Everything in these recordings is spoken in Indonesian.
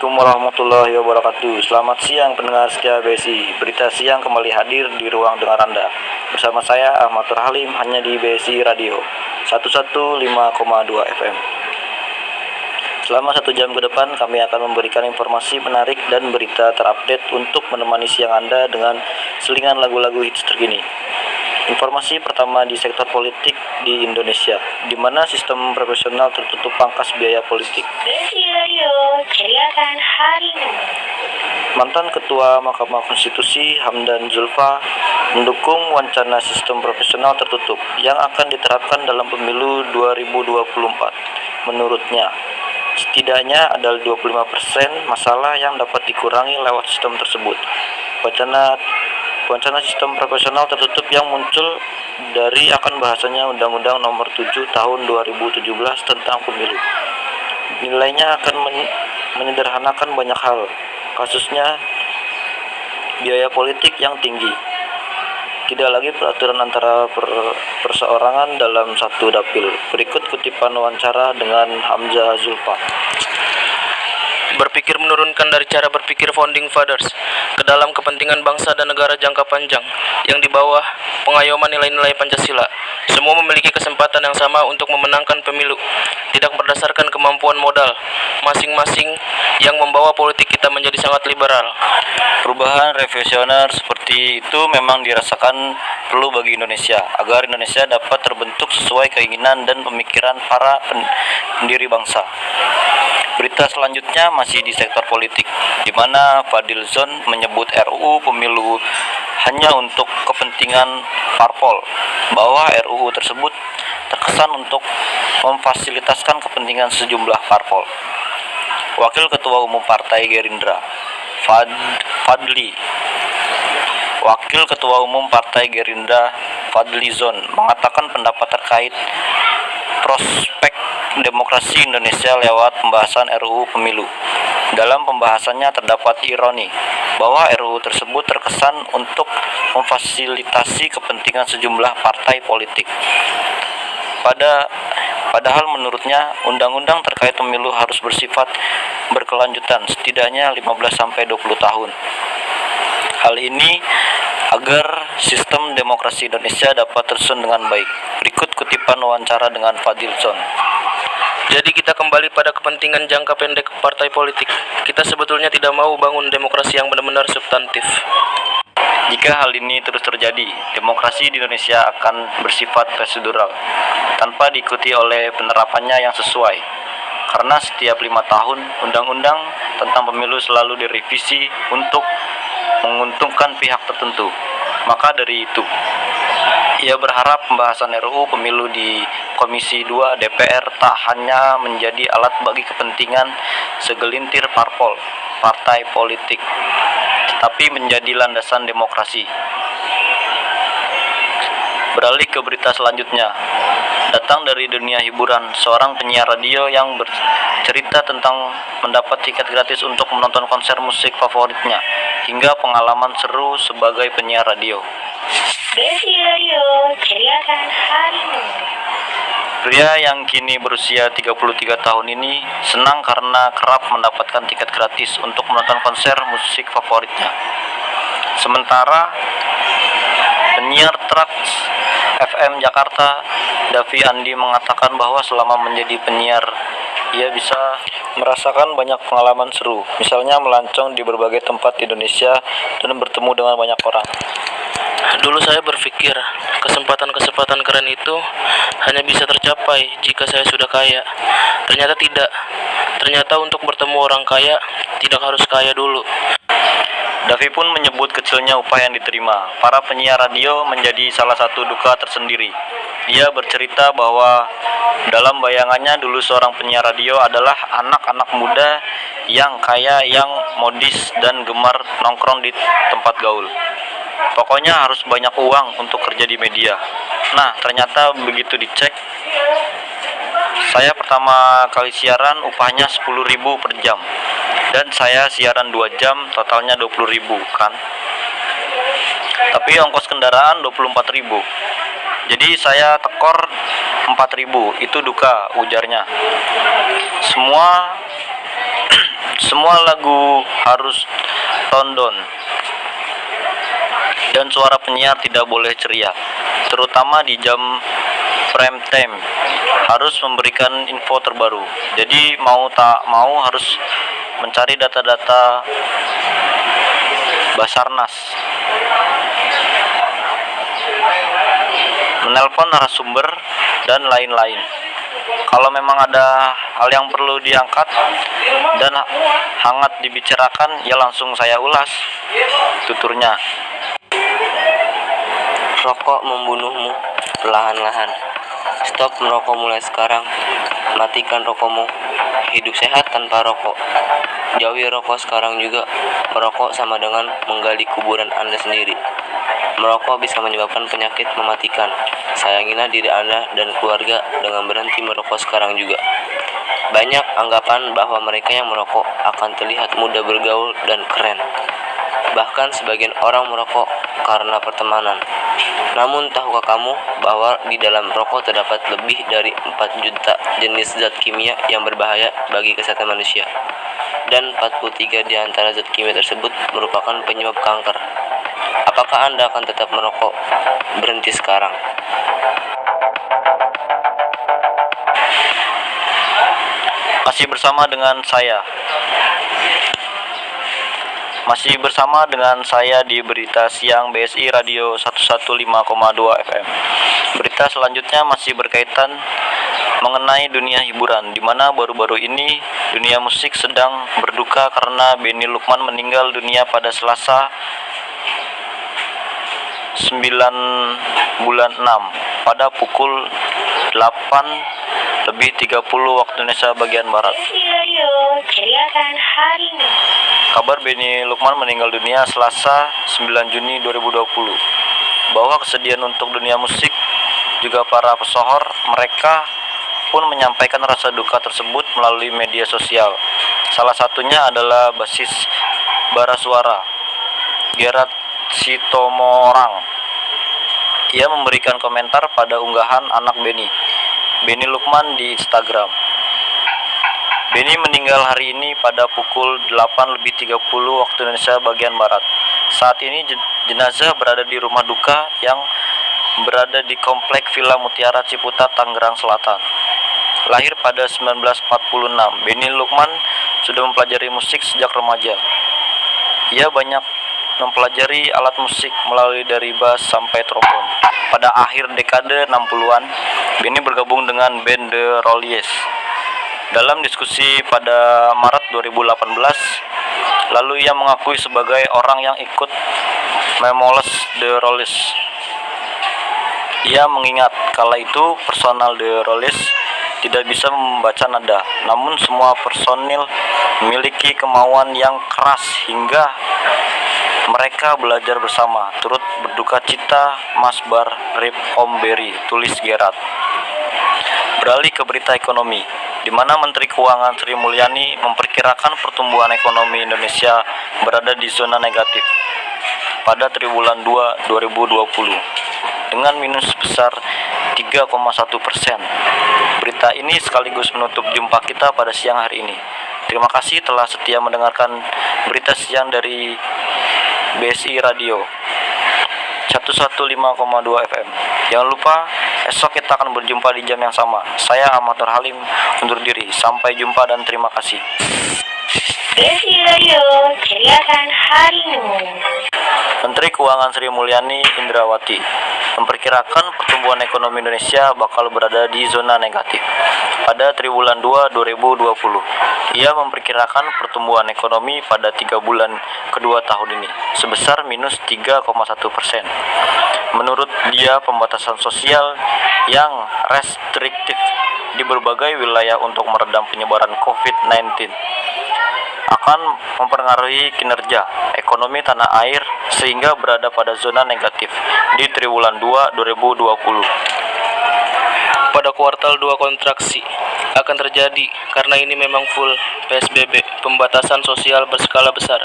Assalamualaikum warahmatullahi wabarakatuh. Selamat siang pendengar setia BSI. Berita siang kembali hadir di ruang dengar Anda. Bersama saya Ahmad Halim hanya di BSI Radio 115,2 FM. Selama 1 jam ke depan kami akan memberikan informasi menarik dan berita terupdate untuk menemani siang Anda dengan selingan lagu-lagu hits terkini. Informasi pertama di sektor politik di Indonesia, di mana sistem proporsional tertutup pangkas biaya politik. BSI Radio, ceriakan hari ini. Mantan Ketua Mahkamah Konstitusi Hamdan Zulfa mendukung wacana sistem proporsional tertutup yang akan diterapkan dalam pemilu 2024. Menurutnya, setidaknya ada 25% masalah yang dapat dikurangi lewat sistem tersebut. Wacana sistem proporsional tertutup yang muncul dari akan bahasanya Undang-Undang Nomor 7 Tahun 2017 tentang Pemilu. Nilainya akan menyederhanakan banyak hal, kasusnya biaya politik yang tinggi. Tidak lagi peraturan antara perseorangan dalam satu dapil. Berikut kutipan wawancara dengan Hamzah Zulfa. Berpikir menurunkan dari cara berpikir founding fathers ke dalam kepentingan bangsa dan negara jangka panjang yang di bawah pengayoman nilai-nilai Pancasila. Semua memiliki kesempatan yang sama untuk memenangkan pemilu, tidak berdasarkan kemampuan modal masing-masing yang membawa politik kita menjadi sangat liberal. Perubahan revolusioner seperti itu memang dirasakan perlu bagi Indonesia, agar Indonesia dapat terbentuk sesuai keinginan dan pemikiran para pendiri bangsa. Berita selanjutnya masih di sektor politik, di mana Fadil Zon menyebut RUU Pemilu hanya untuk kepentingan parpol, bahwa RUU tersebut terkesan untuk memfasilitaskan kepentingan sejumlah parpol. Wakil Ketua Umum Partai Gerindra, Wakil Ketua Umum Partai Gerindra Fadli Zon mengatakan pendapat terkait prospek demokrasi Indonesia lewat pembahasan RUU Pemilu. Dalam pembahasannya terdapat ironi bahwa RUU tersebut terkesan untuk memfasilitasi kepentingan sejumlah partai politik. Padahal menurutnya undang-undang terkait pemilu harus bersifat berkelanjutan setidaknya 15-20 tahun. Hal ini agar sistem demokrasi Indonesia dapat tersusun dengan baik. Berikut kutipan wawancara dengan Fadil Zon. Jadi kita kembali pada kepentingan jangka pendek partai politik. Kita sebetulnya tidak mau bangun demokrasi yang benar-benar substantif. Jika hal ini terus terjadi, demokrasi di Indonesia akan bersifat prosedural, tanpa diikuti oleh penerapannya yang sesuai. Karena setiap 5 tahun, undang-undang tentang pemilu selalu direvisi untuk menguntungkan pihak tertentu. Maka dari itu, ia berharap pembahasan RUU Pemilu di Komisi 2 DPR tak hanya menjadi alat bagi kepentingan segelintir partai politik, tetapi menjadi landasan demokrasi. Beralih ke berita selanjutnya, datang dari dunia hiburan, seorang penyiar radio yang bercerita tentang mendapat tiket gratis untuk menonton konser musik favoritnya, hingga pengalaman seru sebagai penyiar radio. BSI Radio, ceriakan hari ini. Pria yang kini berusia 33 tahun ini senang karena kerap mendapatkan tiket gratis untuk menonton konser musik favoritnya. Sementara penyiar Traks FM Jakarta, Davi Andi, mengatakan bahwa selama menjadi penyiar, ia bisa merasakan banyak pengalaman seru, misalnya melancong di berbagai tempat di Indonesia dan bertemu dengan banyak orang. Dulu saya berpikir kesempatan-kesempatan keren itu hanya bisa tercapai jika saya sudah kaya. Ternyata tidak. Ternyata untuk bertemu orang kaya tidak harus kaya dulu. Davi pun menyebut kecilnya upah yang diterima para penyiar radio menjadi salah satu duka tersendiri. Ia bercerita bahwa dalam bayangannya dulu seorang penyiar radio adalah anak-anak muda yang kaya, yang modis dan gemar nongkrong di tempat gaul. Pokoknya harus banyak uang untuk kerja di media. Nah, ternyata begitu dicek, saya pertama kali siaran upahnya 10.000 per jam. Dan saya siaran 2 jam totalnya 20.000 kan. Tapi ongkos kendaraan 24.000. Jadi saya tekor 4.000, itu duka, ujarnya. Semua lagu harus rondon dan suara penyiar tidak boleh ceria, terutama di jam prime time. Harus memberikan info terbaru. Jadi mau tak mau harus mencari data-data Basarnas, menelpon narasumber dan lain-lain. Kalau memang ada hal yang perlu diangkat dan hangat dibicarakan, ya langsung saya ulas, tuturnya. Rokok membunuhmu perlahan-lahan. Stop merokok mulai sekarang. Matikan rokokmu. Hidup sehat tanpa rokok. Jauhi rokok sekarang juga. Merokok sama dengan menggali kuburan Anda sendiri. Merokok bisa menyebabkan penyakit mematikan. Sayangilah diri Anda dan keluarga dengan berhenti merokok sekarang juga. Banyak anggapan bahwa mereka yang merokok akan terlihat mudah bergaul dan keren. Bahkan sebagian orang merokok karena pertemanan. Namun tahukah kamu bahwa di dalam rokok terdapat lebih dari 4 juta jenis zat kimia yang berbahaya bagi kesehatan manusia. Dan 43 di antara zat kimia tersebut merupakan penyebab kanker. Apakah Anda akan tetap merokok? Berhenti sekarang. Masih bersama dengan saya di Berita Siang BSI Radio 115,2 FM. Berita selanjutnya masih berkaitan mengenai dunia hiburan, di mana baru-baru ini dunia musik sedang berduka karena Benny Lukman meninggal dunia pada Selasa 9 bulan 6 pada pukul 8:30 waktu Indonesia bagian Barat. BSI Radio, ceriakan hari ini. Kabar Benny Lukman meninggal dunia Selasa 9 Juni 2020. Bahwa kesedihan untuk dunia musik juga para pesohor, mereka pun menyampaikan rasa duka tersebut melalui media sosial. Salah satunya adalah basis Bara Suara, Gerard Sitomorang. Ia memberikan komentar pada unggahan anak Benny Lukman di Instagram. Benny meninggal hari ini pada pukul 8:30 waktu Indonesia bagian Barat. Saat ini jenazah berada di rumah duka yang berada di Komplek Villa Mutiara Ciputat, Tangerang Selatan. Lahir pada 1946, Benny Lukman sudah mempelajari musik sejak remaja. Ia banyak mempelajari alat musik melalui dari bass sampai trombon. Pada akhir dekade 60-an, Benny bergabung dengan band The Rollies. Dalam diskusi pada Maret 2018, lalu ia mengakui sebagai orang yang ikut memoles The Rollies. Ia mengingat kala itu personal The Rollies tidak bisa membaca nada, namun semua personil memiliki kemauan yang keras hingga mereka belajar bersama, turut berduka cita Mas Bar Rip Om Berry, tulis Gerard. Beralih ke berita ekonomi, di mana Menteri Keuangan Sri Mulyani memperkirakan pertumbuhan ekonomi Indonesia berada di zona negatif pada triwulan 2 2020 dengan minus sebesar 3,1%. Berita ini sekaligus menutup jumpa kita pada siang hari ini. Terima kasih telah setia mendengarkan berita siang dari BSI Radio 115,2 FM. Jangan lupa esok kita akan berjumpa di jam yang sama. Saya Ahmad Nur Halim undur diri. Sampai jumpa dan terima kasih. BSI Radio, ceriakan harimu. Menteri Keuangan Sri Mulyani Indrawati memperkirakan pertumbuhan ekonomi Indonesia bakal berada di zona negatif pada triwulan 2 2020. Ia memperkirakan pertumbuhan ekonomi pada 3 bulan kedua tahun ini sebesar minus 3,1%. Menurut dia, pembatasan sosial yang restriktif di berbagai wilayah untuk meredam penyebaran COVID-19 akan mempengaruhi kinerja ekonomi tanah air sehingga berada pada zona negatif di triwulan 2 2020. Pada kuartal 2 kontraksi akan terjadi karena ini memang full PSBB, pembatasan sosial berskala besar,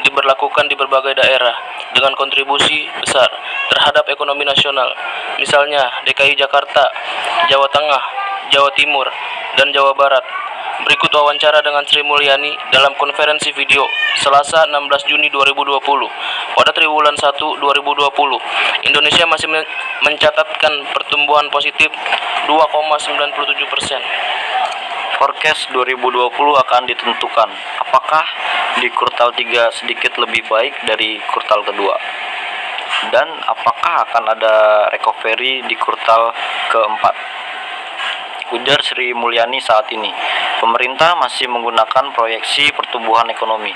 diberlakukan di berbagai daerah dengan kontribusi besar terhadap ekonomi nasional. Misalnya DKI Jakarta, Jawa Tengah, Jawa Timur, dan Jawa Barat Berikut wawancara dengan Sri Mulyani dalam konferensi video Selasa 16 Juni 2020. Pada triwulan 1 2020, Indonesia masih mencatatkan pertumbuhan positif 2,97%. Forecast 2020 akan ditentukan apakah di kuartal 3 sedikit lebih baik dari kuartal kedua, dan apakah akan ada recovery di kuartal keempat. Ujar Sri Mulyani saat ini, pemerintah masih menggunakan proyeksi pertumbuhan ekonomi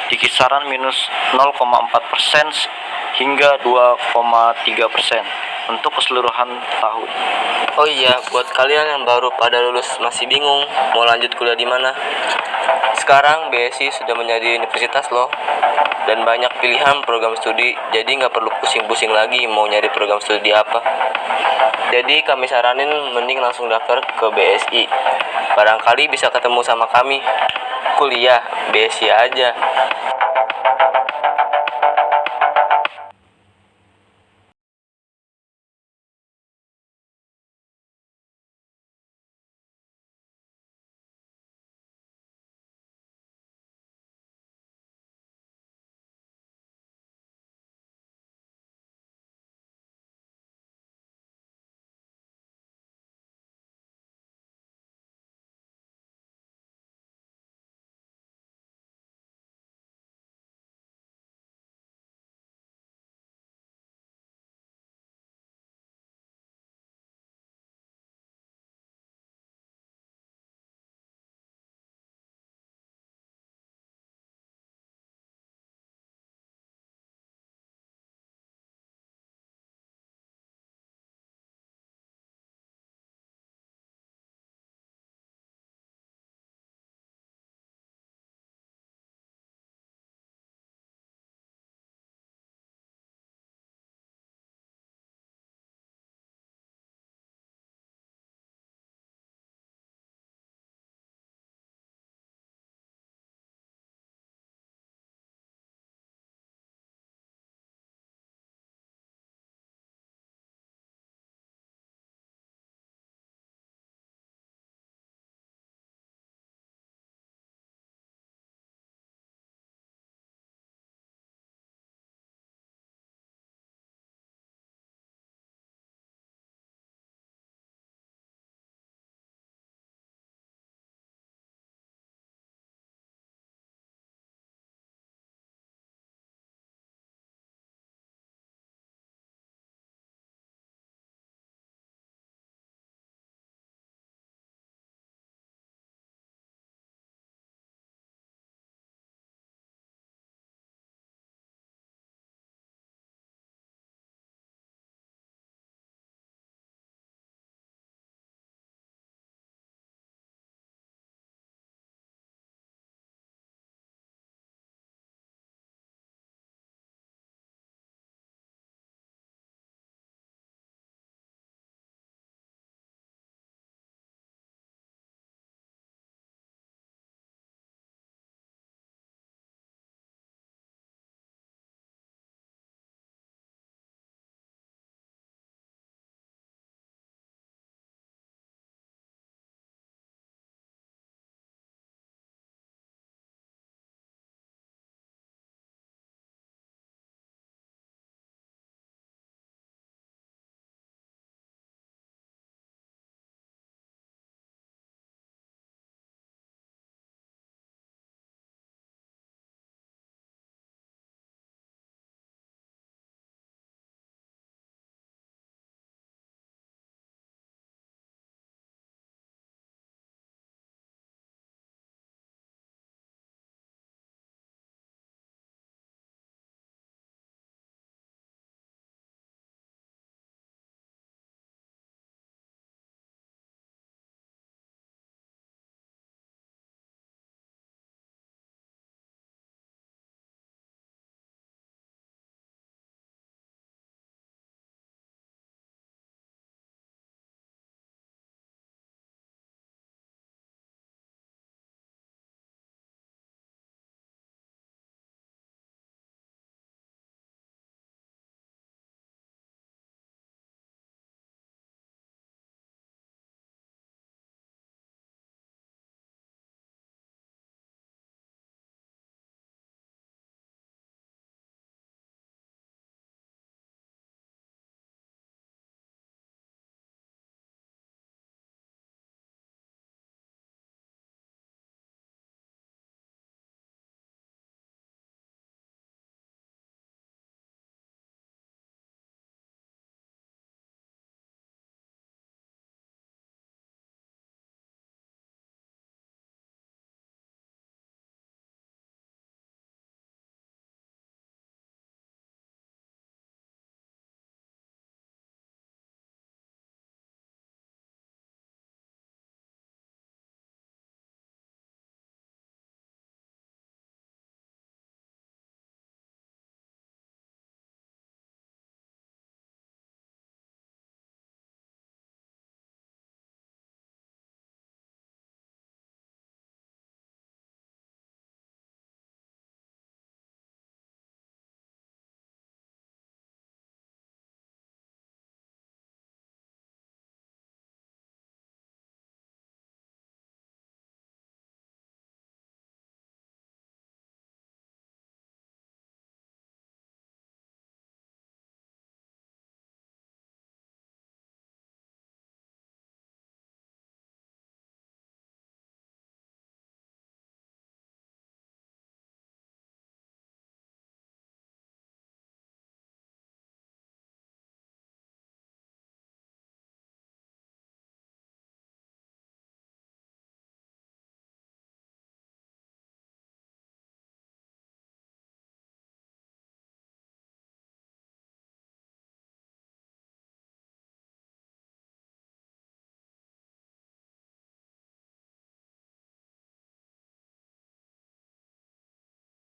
di kisaran minus 0,4% hingga 2,3% untuk keseluruhan tahun. Oh iya, buat kalian yang baru pada lulus masih bingung mau lanjut kuliah di mana? Sekarang BSI sudah menjadi universitas loh, dan banyak pilihan program studi, jadi nggak perlu pusing-pusing lagi mau nyari program studi apa. Jadi kami saranin mending langsung daftar ke BSI. Barangkali bisa ketemu sama kami. Kuliah BSI aja.